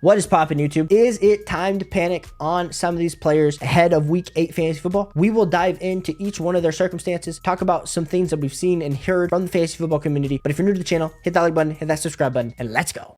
What is poppin' YouTube? Is it time to panic on some of these players ahead of week 8 fantasy football? We will dive into each one of their circumstances, talk about some things that we've seen and heard from the fantasy football community. But if you're new to the channel, hit that like button, hit that subscribe button, and let's go.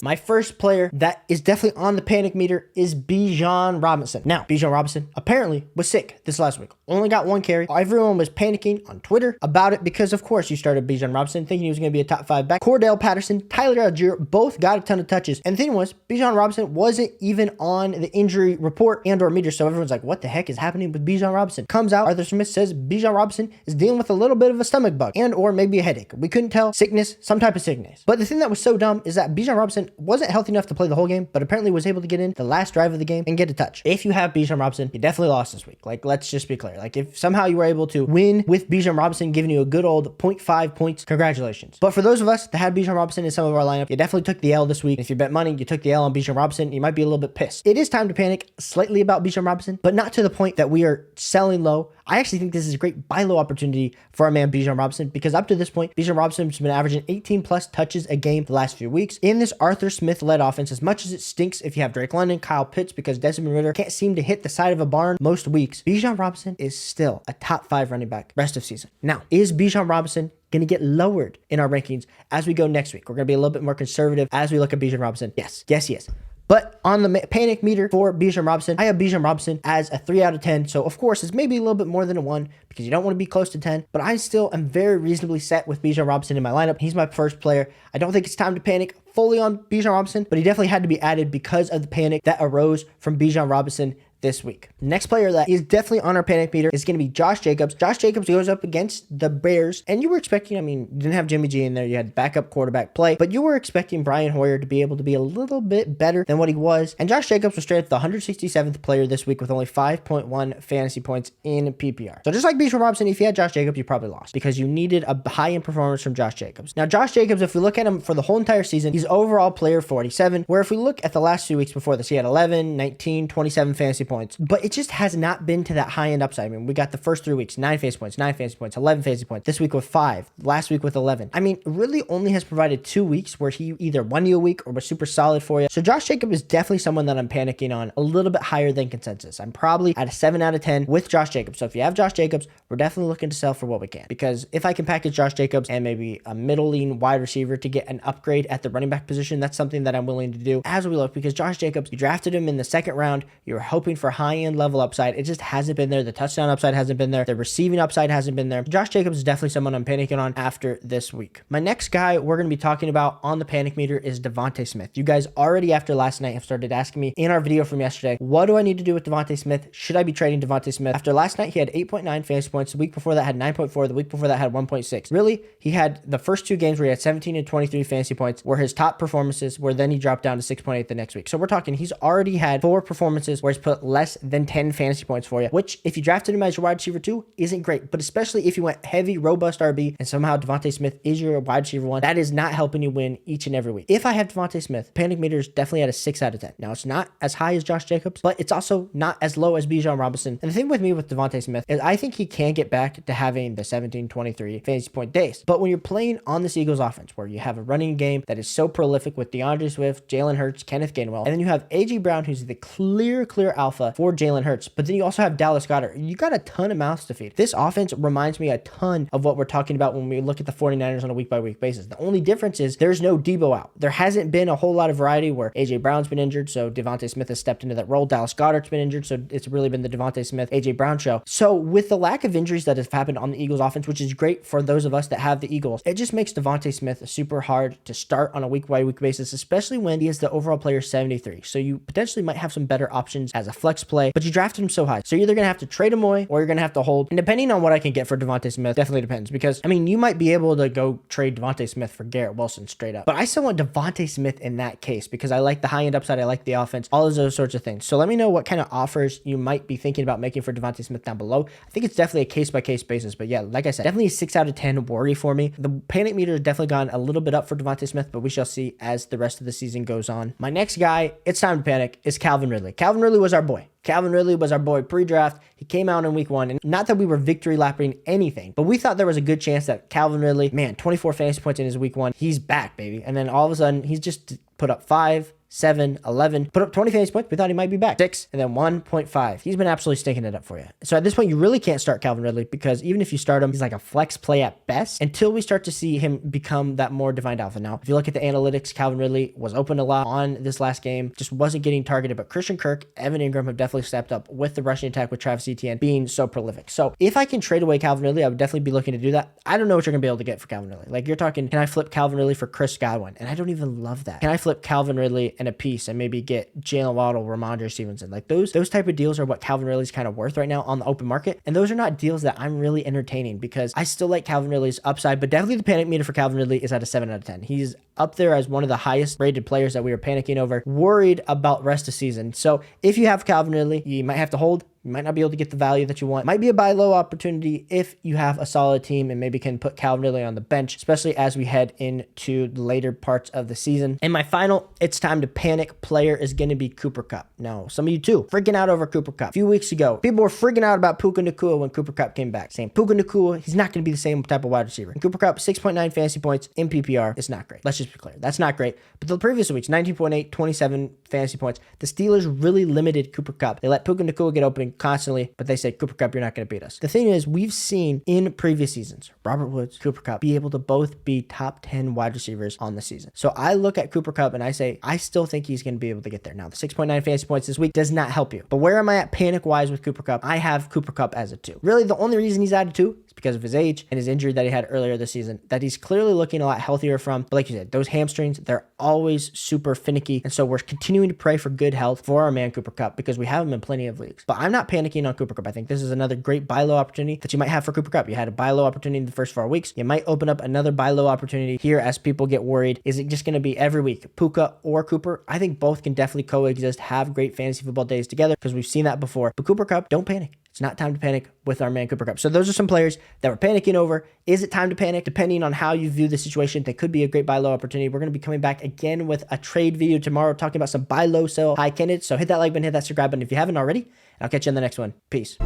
My first player that is definitely on the panic meter is Bijan Robinson. Now, Bijan Robinson apparently was sick this last week. Only got 1 carry. Everyone was panicking on Twitter about it because, of course, you started Bijan Robinson thinking he was going to be a top 5 back. Cordell Patterson, Tyler Algier both got a ton of touches. And the thing was, Bijan Robinson wasn't even on the injury report and or meter. So everyone's like, what the heck is happening with Bijan Robinson? Comes out, Arthur Smith says Bijan Robinson is dealing with a little bit of a stomach bug and or maybe a headache. We couldn't tell. Sickness, some type of sickness. But the thing that was so dumb is that Bijan Robinson wasn't healthy enough to play the whole game, but apparently was able to get in the last drive of the game and get a touch. If you have Bijan Robinson, you definitely lost this week. Like, let's just be clear. Like, if somehow you were able to win with Bijan Robinson giving you a good old 0.5 points, congratulations. But for those of us that had Bijan Robinson in some of our lineup, you definitely took the L this week. If you bet money, you took the L on Bijan Robinson, you might be a little bit pissed. It is time to panic slightly about Bijan Robinson, but not to the point that we are selling low. I actually think this is a great buy low opportunity for our man Bijan Robinson, because up to this point, Bijan Robinson has been averaging 18 plus touches a game the last few weeks in this Arthur Smith led offense. As much as it stinks if you have Drake London, Kyle Pitts, because Desmond Ridder can't seem to hit the side of a barn most weeks, Bijan Robinson is still a top 5 running back rest of season. Now, is Bijan Robinson going to get lowered in our rankings as we go next week? We're going to be a little bit more conservative as we look at Bijan Robinson. Yes, yes, yes. But on the panic meter for Bijan Robinson, I have Bijan Robinson as a 3 out of 10. So, of course, it's maybe a little bit more than a 1 because you don't want to be close to 10. But I still am very reasonably set with Bijan Robinson in my lineup. He's my first player. I don't think it's time to panic fully on Bijan Robinson, but he definitely had to be added because of the panic that arose from Bijan Robinson this week. Next player that is definitely on our panic meter is going to be Josh Jacobs. Josh Jacobs goes up against the Bears, and you were expecting, I mean, you didn't have Jimmy G in there, you had backup quarterback play, but you were expecting Brian Hoyer to be able to be a little bit better than what he was, and Josh Jacobs was straight up the 167th player this week with only 5.1 fantasy points in PPR. So just like Bijan Robinson, if you had Josh Jacobs, you probably lost because you needed a high-end performance from Josh Jacobs. Now, Josh Jacobs, if we look at him for the whole entire season, he's overall player 47, where if we look at the last 2 weeks before this, he had 11, 19, 27 fantasy points, but it just has not been to that high-end upside. I mean, we got the first 3 weeks, 9 fantasy points, 9 fantasy points, 11 fantasy points. This week with 5, last week with 11. I mean, really only has provided 2 weeks where he either won you a week or was super solid for you. So Josh Jacobs is definitely someone that I'm panicking on a little bit higher than consensus. I'm probably at a 7 out of 10 with Josh Jacobs. So if you have Josh Jacobs, we're definitely looking to sell for what we can, because if I can package Josh Jacobs and maybe a middling wide receiver to get an upgrade at the running back position, that's something that I'm willing to do as we look, because Josh Jacobs, you drafted him in the 2nd round. You're hoping for high-end level upside. It just hasn't been there. The touchdown upside hasn't been there. The receiving upside hasn't been there. Josh Jacobs is definitely someone I'm panicking on after this week. My next guy we're going to be talking about on the panic meter is DeVonta Smith. You guys already after last night have started asking me in our video from yesterday, what do I need to do with DeVonta Smith? Should I be trading DeVonta Smith? After last night, he had 8.9 fantasy points. The week before that had 9.4. The week before that had 1.6. Really, he had the first 2 games where he had 17 and 23 fantasy points were his top performances, where then he dropped down to 6.8 the next week. So we're talking he's already had 4 performances where he's put less than 10 fantasy points for you, which if you drafted him as your wide receiver 2 isn't great, but especially if you went heavy, robust RB and somehow DeVonta Smith is your wide receiver 1, that is not helping you win each and every week. If I have DeVonta Smith, panic meter is definitely at a 6 out of 10. Now, it's not as high as Josh Jacobs, but it's also not as low as Bijan Robinson. And the thing with me with DeVonta Smith is I think he can get back to having the 17, 23 fantasy point days. But when you're playing on this Eagles offense, where you have a running game that is so prolific with DeAndre Swift, Jalen Hurts, Kenneth Gainwell, and then you have A.J. Brown, who's the clear alpha for Jalen Hurts, but then you also have Dallas Goedert. You got a ton of mouths to feed. This offense reminds me a ton of what we're talking about when we look at the 49ers on a week-by-week basis. The only difference is there's no Debo out. There hasn't been a whole lot of variety where A.J. Brown's been injured, so DeVonta Smith has stepped into that role. Dallas Goedert's been injured, so it's really been the DeVonta Smith, A.J. Brown show. So with the lack of injuries that have happened on the Eagles offense, which is great for those of us that have the Eagles, it just makes DeVonta Smith super hard to start on a week-by-week basis, especially when he is the overall player 73. So you potentially might have some better options as a flex play, but you drafted him so high. So you're either going to have to trade him away or you're going to have to hold. And depending on what I can get for DeVonta Smith, definitely depends, because I mean, you might be able to go trade DeVonta Smith for Garrett Wilson straight up, but I still want DeVonta Smith in that case because I like the high-end upside, I like the offense, all of those sorts of things. So let me know what kind of offers you might be thinking about making for DeVonta Smith down below. I think it's definitely a case-by-case basis, but yeah, like I said, definitely a 6 out of 10 worry for me. The panic meter has definitely gone a little bit up for DeVonta Smith, but we shall see as the rest of the season goes on. My next guy, it's time to panic, is Calvin Ridley. Calvin Ridley was our boy. boy. Calvin Ridley was our boy pre-draft. He came out in week 1, and not that we were victory lapping anything, but we thought there was a good chance that Calvin Ridley, man, 24 fantasy points in his week 1. He's back, baby. And then all of a sudden, he's just put up 5, 7, 11, put up 20 fantasy points. We thought he might be back. 6, and then 1.5. He's been absolutely stinking it up for you. So at this point, you really can't start Calvin Ridley because even if you start him, he's like a flex play at best until we start to see him become that more defined alpha. Now, if you look at the analytics, Calvin Ridley was open a lot on this last game, just wasn't getting targeted, but Christian Kirk, Evan Ingram have definitely stepped up with the rushing attack with Travis Etienne being so prolific. So if I can trade away Calvin Ridley, I would definitely be looking to do that. I don't know what you're going to be able to get for Calvin Ridley. Like you're talking, can I flip Calvin Ridley for Chris Godwin? And I don't even love that. Can I flip Calvin Ridley and a piece and maybe get Jalen Waddle, Ramondre Stevenson? Like those type of deals are what Calvin Ridley's kind of worth right now on the open market. And those are not deals that I'm really entertaining because I still like Calvin Ridley's upside, but definitely the panic meter for Calvin Ridley is at a 7 out of 10. He's up there as one of the highest rated players that we were panicking over, worried about rest of season. So if you have Calvin Ridley, you might have to hold. You might not be able to get the value that you want. Might be a buy low opportunity if you have a solid team and maybe can put Calvin Ridley on the bench, especially as we head into the later parts of the season. And my final, it's time to panic player is going to be Cooper Kupp. Now, some of you too, freaking out over Cooper Kupp. A few weeks ago, people were freaking out about Puka Nacua when Cooper Kupp came back, saying Puka Nacua, he's not going to be the same type of wide receiver. And Cooper Kupp, 6.9 fantasy points in PPR. It's not great. Let's just be clear. That's not great. But the previous weeks, 19.8, 27 fantasy points. The Steelers really limited Cooper Kupp. They let Puka Nacua get open constantly, but they said, Cooper Kupp, you're not going to beat us. The thing is, we've seen in previous seasons, Robert Woods, Cooper Kupp be able to both be top 10 wide receivers on the season. So I look at Cooper Kupp and I say, I still think he's going to be able to get there. Now, the 6.9 fantasy points this week does not help you. But where am I at panic-wise with Cooper Kupp? I have Cooper Kupp as a 2. Really, the only reason he's at a 2 is because of his age and his injury that he had earlier this season, that he's clearly looking a lot healthier from. But like you said, those hamstrings, they're always super finicky. And so we're continuing to pray for good health for our man Cooper Kupp because we have him in plenty of leagues. But I'm not panicking on Cooper Kupp. I think this is another great buy low opportunity that you might have for Cooper Kupp. You had a buy low opportunity in the first 4 weeks. You might open up another buy low opportunity here as people get worried. Is it just going to be every week, Puka or Cooper? I think both can definitely coexist, have great fantasy football days together because we've seen that before. But Cooper Kupp, don't panic. It's not time to panic with our man Cooper Kupp. So those are some players that we're panicking over. Is it time to panic? Depending on how you view the situation, they could be a great buy low opportunity. We're going to be coming back again with a trade video tomorrow talking about some buy low, sell high candidates. So hit that like button, hit that subscribe button if you haven't already. And I'll catch you in the next one. Peace.